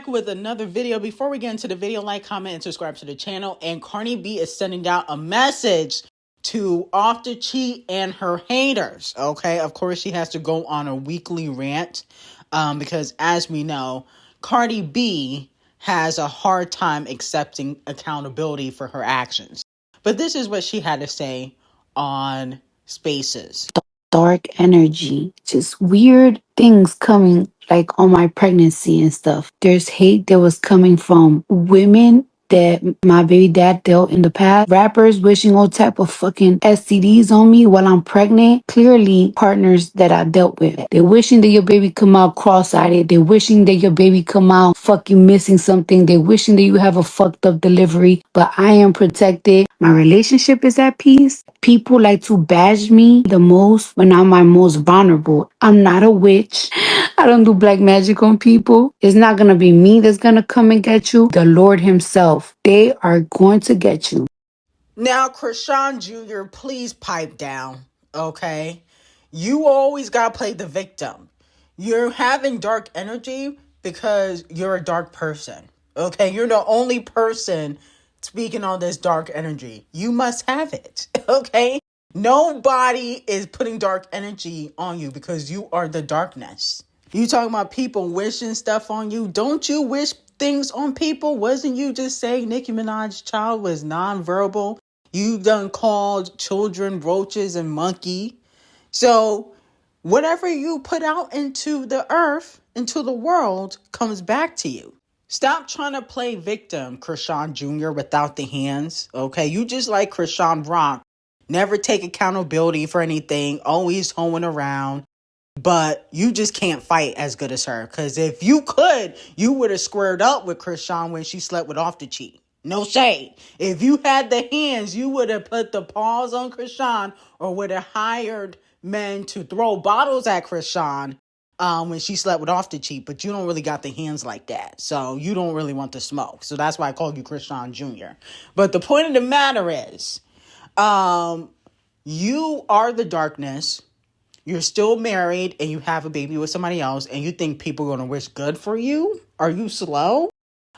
back with another video. Before we get into the video, like, comment, and subscribe to the channel. And Cardi B is sending out a message to Off the Cheat and her haters. Okay, of course, she has to go on a weekly rant because, as we know, Cardi B has a hard time accepting accountability for her actions. But this is what she had to say on Spaces. Dark energy, just weird things coming like on my pregnancy and stuff. There's hate that was coming from women that my baby dad dealt in the past. Rappers wishing all type of fucking STDs on me while I'm pregnant. Clearly partners that I dealt with. They're wishing that your baby come out cross-eyed. They're wishing that your baby come out fucking missing something. They're wishing that you have a fucked up delivery. But I am protected. My relationship is at peace. People like to bash me the most when I'm my most vulnerable. I'm not a witch. I don't do black magic on people. It's not going to be me that's going to come and get you. The Lord himself. They are going to get you. Now, Krishan Jr., please pipe down, okay? You always got to play the victim. You're having dark energy because you're a dark person, okay? You're the only person speaking on this dark energy. You must have it, okay? Nobody is putting dark energy on you because you are the darkness. You talking about people wishing stuff on you? Don't you wish things on people? Wasn't you just saying Nicki Minaj's child was nonverbal? You done called children roaches and monkey. So whatever you put out into the earth, into the world, comes back to you. Stop trying to play victim, Krishan Jr., without the hands, okay? You just like Krishan Rock. Never take accountability for anything, always hoeing around. But you just can't fight as good as her. Because if you could, you would have squared up with Krishan when she slept with Off the Cheat. No shade. If you had the hands, you would have put the paws on Krishan or would have hired men to throw bottles at Krishan when she slept with Off the Cheat. But you don't really got the hands like that. So you don't really want the smoke. So that's why I called you Krishan Jr. But the point of the matter is, you are the darkness. You're still married and you have a baby with somebody else and you think people are going to wish good for you? Are you slow?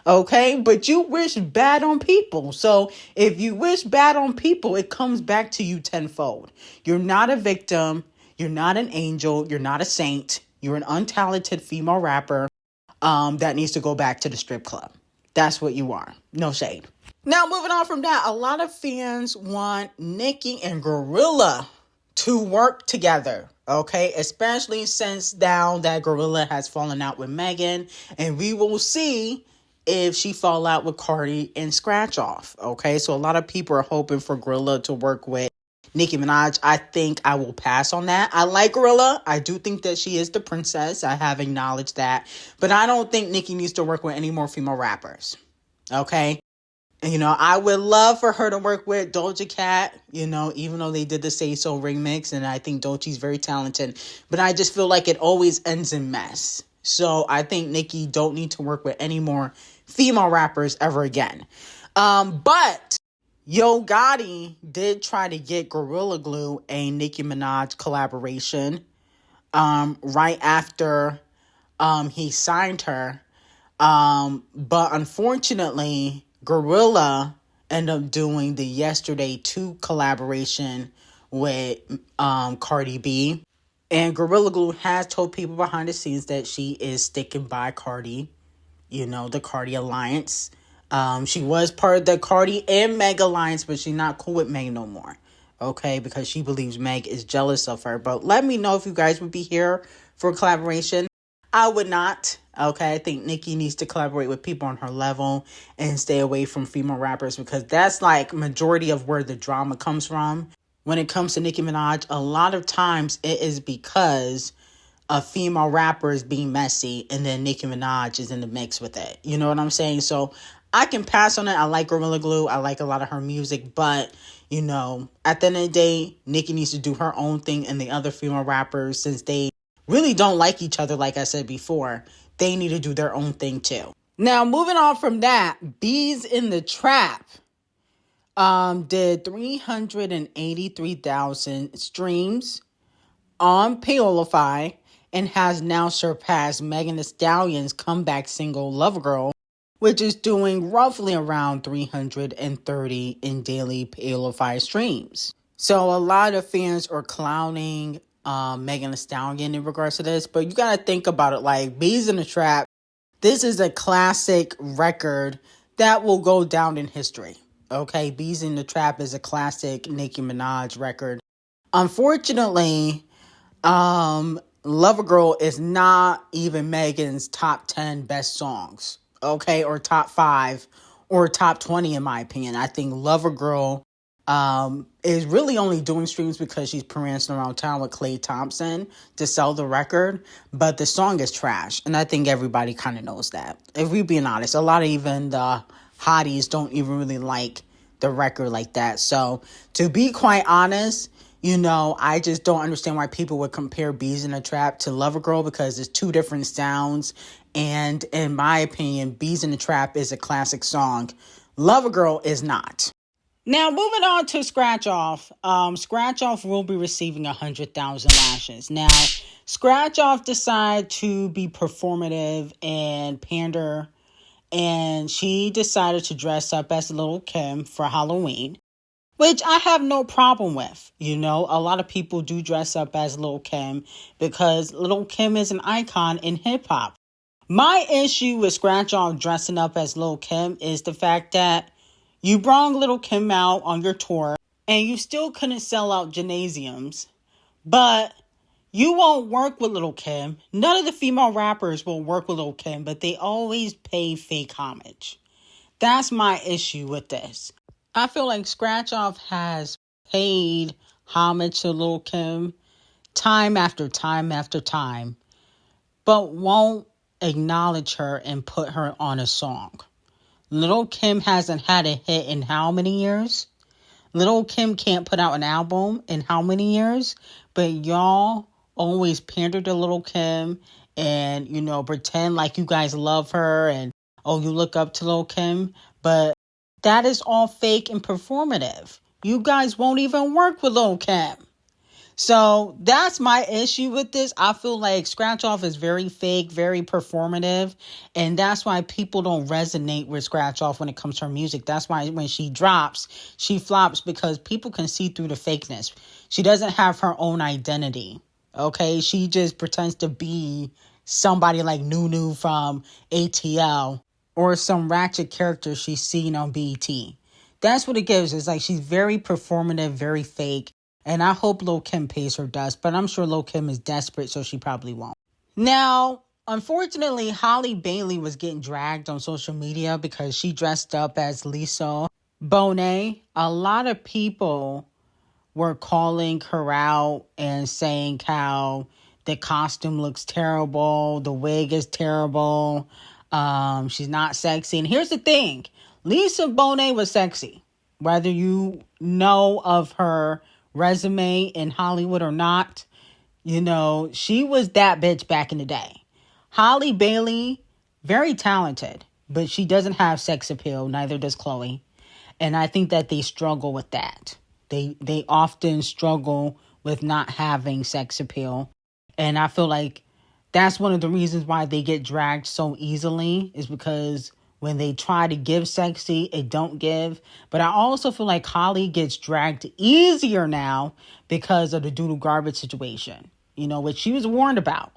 Okay, but you wish bad on people. So if you wish bad on people, it comes back to you tenfold. You're not a victim. You're not an angel. You're not a saint. You're an untalented female rapper that needs to go back to the strip club. That's what you are. No shade. Now, moving on from that, a lot of fans want Nicki and GloRilla to work together, okay? Especially since now that GloRilla has fallen out with Megan, and we will see if she fall out with Cardi and Scratch Off, okay? So a lot of people are hoping for GloRilla to work with Nicki Minaj. I think I will pass on that. I like GloRilla. I do think that she is the princess. I have acknowledged that. But I don't think Nicki needs to work with any more female rappers, okay? And, you know, I would love for her to work with Doja Cat, you know, even though they did the Say So remix. And I think Doechie's very talented. But I just feel like it always ends in mess. So I think Nicki don't need to work with any more female rappers ever again. But Yo Gotti did try to get Gorilla Glue a Nicki Minaj collaboration right after he signed her. But unfortunately, GloRilla ended up doing the Yesterday 2 collaboration with Cardi B. And Gorilla Glue has told people behind the scenes that she is sticking by Cardi, you know, the Cardi Alliance. She was part of the Cardi and Meg Alliance, but she's not cool with Meg no more. Okay, because she believes Meg is jealous of her. But let me know if you guys would be here for a collaboration. I would not. Okay, I think Nicki needs to collaborate with people on her level and stay away from female rappers because that's like majority of where the drama comes from. When it comes to Nicki Minaj, a lot of times it is because a female rapper is being messy and then Nicki Minaj is in the mix with it. You know what I'm saying? So I can pass on it. I like Gorilla Glue. I like a lot of her music, but you know, at the end of the day, Nicki needs to do her own thing and the other female rappers, since they really don't like each other, like I said before, they need to do their own thing too. Now, moving on from that, Bees in the Trap did 383,000 streams on Paolify and has now surpassed Megan Thee Stallion's comeback single Lover Girl, which is doing roughly around 330 in daily LATT0 streams. So a lot of fans are clowning Megan Thee Stallion in regards to this, but you gotta think about it like Bees in the Trap. This is a classic record that will go down in history. Okay, Bees in the Trap is a classic Nicki Minaj record. Unfortunately, Lover Girl is not even Megan's top 10 best songs, okay, or top 5 or top 20 in my opinion. I think Lover Girl is really only doing streams because she's prancing around town with Klay Thompson to sell the record, but the song is trash, and I think everybody kind of knows that. If we're being honest, a lot of even the hotties don't even really like the record like that. So to be quite honest, I just don't understand why people would compare Bees in a Trap to Lover Girl because it's two different sounds. And in my opinion, Bees in the Trap is a classic song. Lover Girl is not. Now, moving on to Scratch Off. Scratch Off will be receiving 100,000 lashes. Now, Scratch Off decided to be performative and pander, and she decided to dress up as Lil' Kim for Halloween, which I have no problem with. A lot of people do dress up as Lil' Kim because Lil' Kim is an icon in hip-hop. My issue with Scratch Off dressing up as Lil' Kim is the fact that you brought Lil' Kim out on your tour and you still couldn't sell out gymnasiums, but you won't work with Lil' Kim. None of the female rappers will work with Lil' Kim, but they always pay fake homage. That's my issue with this. I feel like Scratch Off has paid homage to Lil' Kim time after time after time, but won't acknowledge her and put her on a song. Lil' Kim hasn't had a hit in how many years? Lil' Kim can't put out an album in how many years? But y'all always pander to Lil' Kim and, pretend like you guys love her and, you look up to Lil' Kim. But that is all fake and performative. You guys won't even work with Lil' Kim. So that's my issue with this. I feel like Scratch Off is very fake, very performative. And that's why people don't resonate with Scratch Off when it comes to her music. That's why when she drops, she flops because people can see through the fakeness. She doesn't have her own identity. Okay, she just pretends to be somebody like Nunu from ATL or some ratchet character she's seen on BET. That's what it gives. It's like she's very performative, very fake. And I hope Lil' Kim pays her dust, but I'm sure Lil' Kim is desperate, so she probably won't. Now, unfortunately, Halle Bailey was getting dragged on social media because she dressed up as Lisa Bonet. A lot of people were calling her out and saying how the costume looks terrible, the wig is terrible, she's not sexy. And here's the thing, Lisa Bonet was sexy. Whether you know of her resume in Hollywood or not, she was that bitch back in the day. Halle Bailey, very talented, but she doesn't have sex appeal, neither does Chloe. And I think that they struggle with that. They often struggle with not having sex appeal. And I feel like that's one of the reasons why they get dragged so easily is because when they try to give sexy, it don't give. But I also feel like Holly gets dragged easier now because of the Doodle Garbage situation, which she was warned about.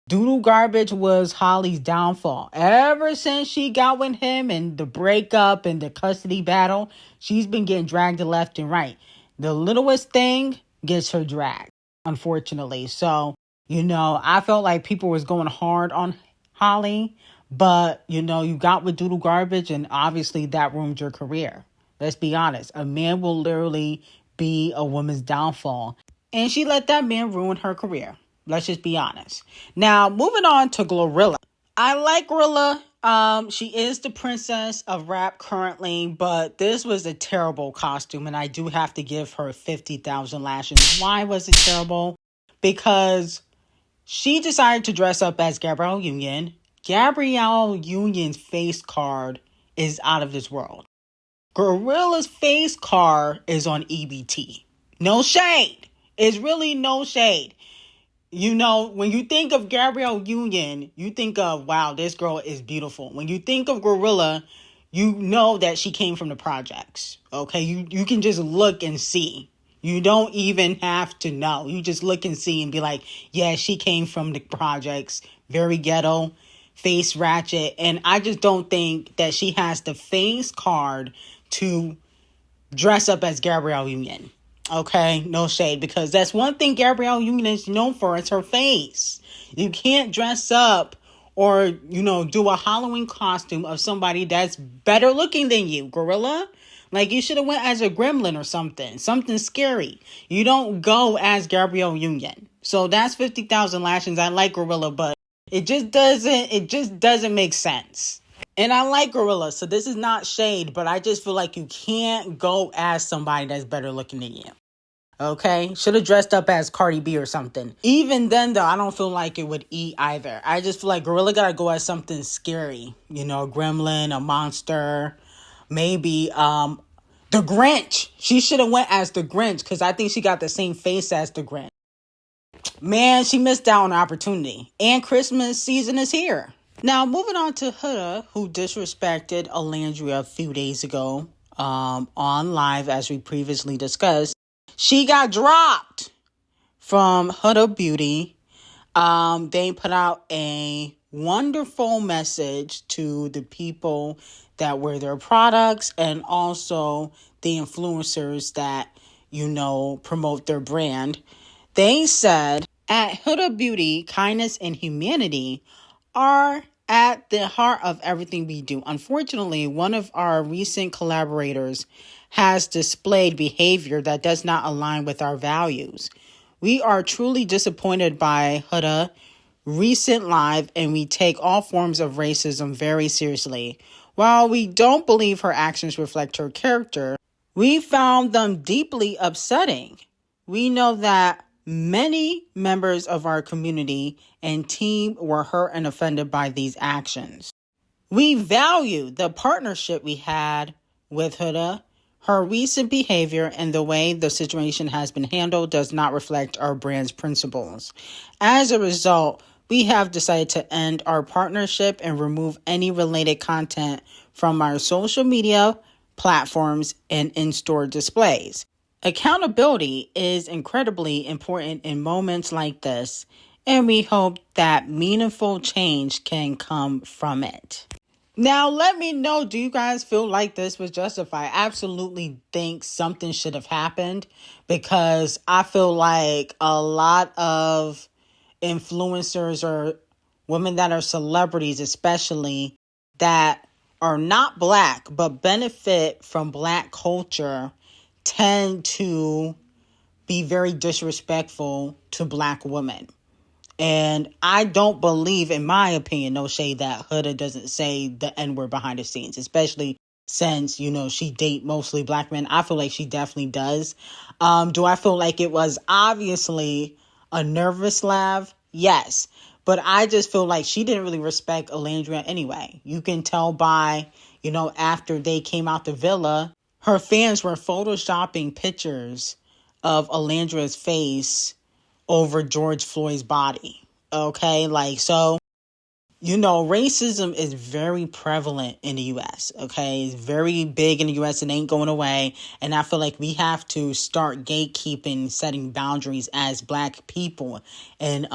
Doodle Garbage was Holly's downfall. Ever since she got with him and the breakup and the custody battle, she's been getting dragged to left and right. The littlest thing gets her dragged, unfortunately. So, I felt like people was going hard on Holly. But, you got with Doodle Garbage and obviously that ruined your career. Let's be honest. A man will literally be a woman's downfall. And she let that man ruin her career. Let's just be honest. Now, moving on to GloRilla. I like GloRilla. She is the princess of rap currently, but this was a terrible costume. And I do have to give her 50,000 lashes. Why was it terrible? Because she decided to dress up as Gabrielle Union. Gabrielle Union's face card is out of this world. GloRilla's face card is on EBT. No shade. It's really no shade. You know, when you think of Gabrielle Union, you think of, wow, this girl is beautiful. When you think of GloRilla, you know that she came from the projects. Okay, you can just look and see. You don't even have to know. You just look and see and be like, yeah, she came from the projects. Very ghetto, face ratchet. And I just don't think that she has the face card to dress up as Gabrielle Union. Okay, no shade, because that's one thing Gabrielle Union is known for, is her face. You can't dress up or, do a Halloween costume of somebody that's better looking than you, GloRilla. Like, you should have went as a gremlin or something scary. You don't go as Gabrielle Union. So that's 50,000 lashes. I like GloRilla, but it just doesn't make sense. And I like GloRilla, so this is not shade, but I just feel like you can't go as somebody that's better looking than you. Okay? Should have dressed up as Cardi B or something. Even then, though, I don't feel like it would eat either. I just feel like GloRilla gotta go as something scary. A gremlin, a monster, maybe the Grinch. She should have went as the Grinch, because I think she got the same face as the Grinch. Man, she missed out on the opportunity. And Christmas season is here. Now, moving on to Huda, who disrespected Alandria a few days ago on live, as we previously discussed. She got dropped from Huda Beauty. They put out a wonderful message to the people that wear their products and also the influencers that, promote their brand. They said, at Huda Beauty, kindness and humanity are at the heart of everything we do. Unfortunately, one of our recent collaborators has displayed behavior that does not align with our values. We are truly disappointed by Huda recent live, and we take all forms of racism very seriously. While we don't believe her actions reflect her character, we found them deeply upsetting. We know that many members of our community and team were hurt and offended by these actions. We value the partnership we had with Huda. Her recent behavior and the way the situation has been handled does not reflect our brand's principles. As a result, we have decided to end our partnership and remove any related content from our social media platforms and in-store displays. Accountability is incredibly important in moments like this, and we hope that meaningful change can come from it. Now, let me know, do you guys feel like this was justified? I absolutely think something should have happened, because I feel like a lot of influencers or women that are celebrities, especially, that are not Black but benefit from Black culture, tend to be very disrespectful to Black women. And I don't believe, in my opinion, no shade, that Huda doesn't say the N-word behind the scenes, especially since, she date mostly Black men. I feel like she definitely does. Do I feel like it was obviously a nervous laugh? Yes. But I just feel like she didn't really respect Alandria anyway. You can tell by, after they came out the villa, her fans were photoshopping pictures of Alandria's face over George Floyd's body. Okay, so, racism is very prevalent in the U.S., okay? It's very big in the U.S. and ain't going away. And I feel like we have to start gatekeeping, setting boundaries as Black people and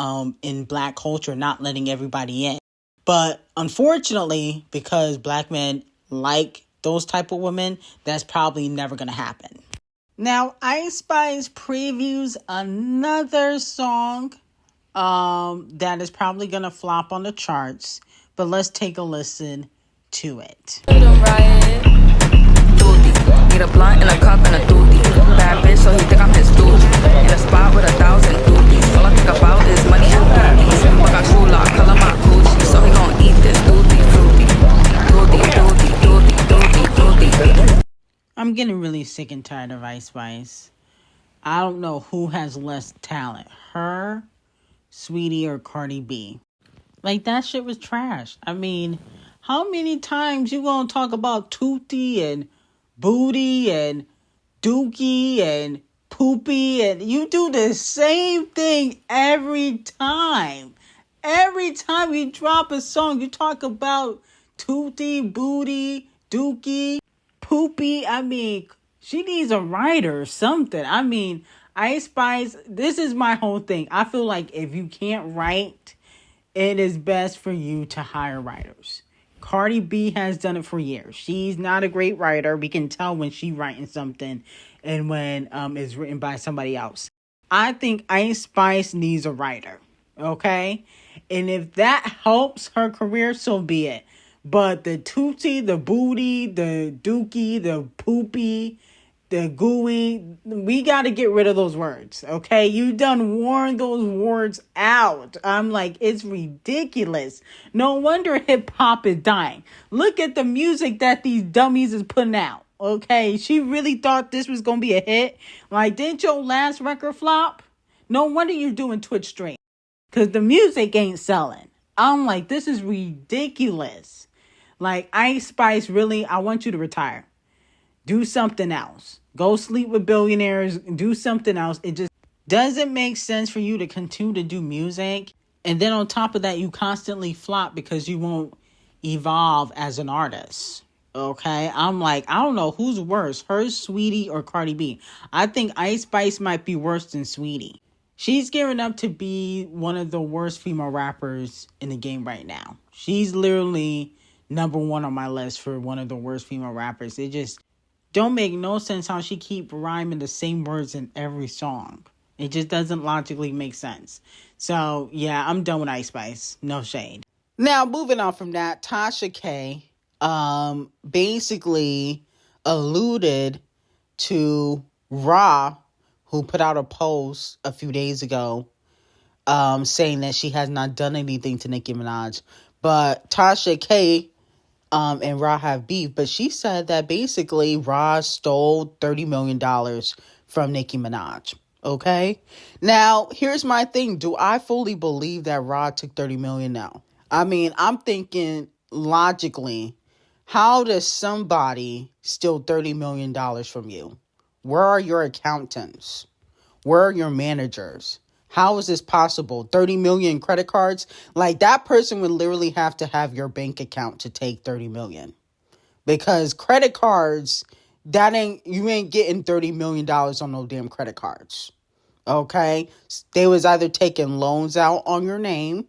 in Black culture, not letting everybody in. But unfortunately, because Black men like those type of women, that's probably never going to happen. Now, Ice Spice previews another song that is probably going to flop on the charts, but let's take a listen to it. Need a blunt and a cup and a doobie. Bad bitch, so he think I'm his doobie. In a spot with 1,000 doobies. All I think about is money and boobies. Fuck a true lock, color my Gucci. So he gon' eat this doobie, fruity. Doobie. I'm getting really sick and tired of Ice Spice. I don't know who has less talent, her, Sweetie, or Cardi B. Like, that shit was trash. I mean, how many times you gonna talk about Tootie and Booty and Dookie and Poopy, and you do the same thing every time. Every time you drop a song, you talk about Tootie, Booty, Dookie, Poopy. I mean, she needs a writer or something. I mean, Ice Spice, this is my whole thing. I feel like if you can't write, it is best for you to hire writers. Cardi B has done it for years. She's not a great writer. We can tell when she's writing something and when it's written by somebody else. I think Ice Spice needs a writer. Okay? And if that helps her career, so be it. But the Tootsie, the Booty, the Dookie, the Poopy, the gooey, we got to get rid of those words, okay? You done worn those words out. I'm like, it's ridiculous. No wonder hip-hop is dying. Look at the music that these dummies is putting out, okay? She really thought this was going to be a hit. Like, didn't your last record flop? No wonder you're doing Twitch stream, because the music ain't selling. I'm like, this is ridiculous. Like, Ice Spice, really, I want you to retire. Do something else. Go sleep with billionaires. Do something else. It just doesn't make sense for you to continue to do music. And then on top of that, you constantly flop because you won't evolve as an artist. Okay? I'm like, I don't know who's worse, her, Sweetie, or Cardi B. I think Ice Spice might be worse than Sweetie. She's gearing up to be one of the worst female rappers in the game right now. She's literally number one on my list for one of the worst female rappers. It just don't make no sense how she keep rhyming the same words in every song. It just doesn't logically make sense. So, yeah, I'm done with Ice Spice. No shade. Now, moving on from that, Tasha K basically alluded to Ra, who put out a post a few days ago saying that she has not done anything to Nicki Minaj. But Tasha K and Ra have beef, but she said that basically Ra stole $30 million from Nicki Minaj. Okay? Now, here's my thing. Do I fully believe that Ra took $30 million now? I mean, I'm thinking logically, how does somebody steal $30 million from you? Where are your accountants? Where are your managers? How is this possible? 30 million credit cards? Like, that person would literally have to have your bank account to take 30 million. Because credit cards, you ain't getting $30 million on no damn credit cards. Okay? They was either taking loans out on your name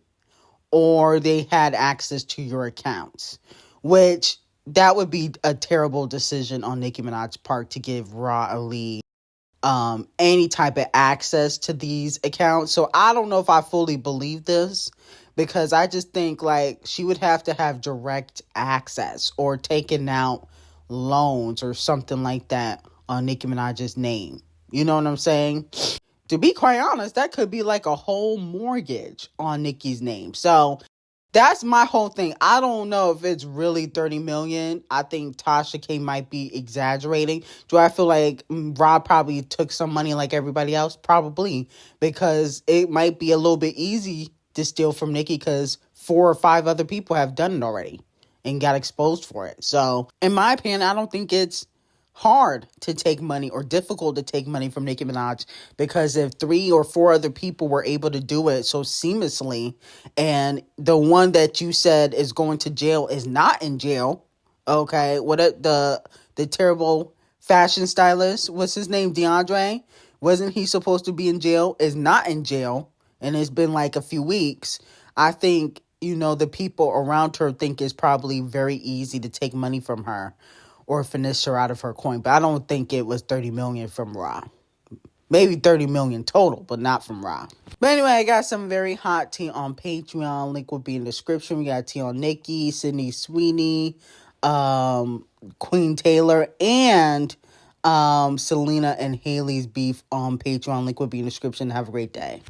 or they had access to your accounts. Which, that would be a terrible decision on Nicki Minaj's part to give Ra Ali any type of access to these accounts. So I don't know if I fully believe this, because I just think like she would have to have direct access or taking out loans or something like that on Nicki Minaj's name. You know what I'm saying? To be quite honest, that could be like a whole mortgage on Nicki's name. So that's my whole thing. I don't know if it's really 30 million. I think Tasha K might be exaggerating. Do I feel like Rob probably took some money like everybody else? Probably. Because it might be a little bit easy to steal from Nicki because 4 or 5 other people have done it already and got exposed for it. So, in my opinion, I don't think it's hard to take money or difficult to take money from Nicki Minaj, because if 3 or 4 other people were able to do it so seamlessly, and the one that you said is going to jail is not in jail, okay, the terrible fashion stylist, what's his name, DeAndre, wasn't he supposed to be in jail, is not in jail, and it's been like a few weeks. I think, the people around her think it's probably very easy to take money from her or finesse her out of her coin. But I don't think it was 30 million from Ra. Maybe 30 million total, but not from Ra. But anyway, I got some very hot tea on Patreon. Link will be in the description. We got tea on Nicki, Sydney Sweeney, Queen Taylor, and Selena and Haley's beef on Patreon. Link will be in the description. Have a great day.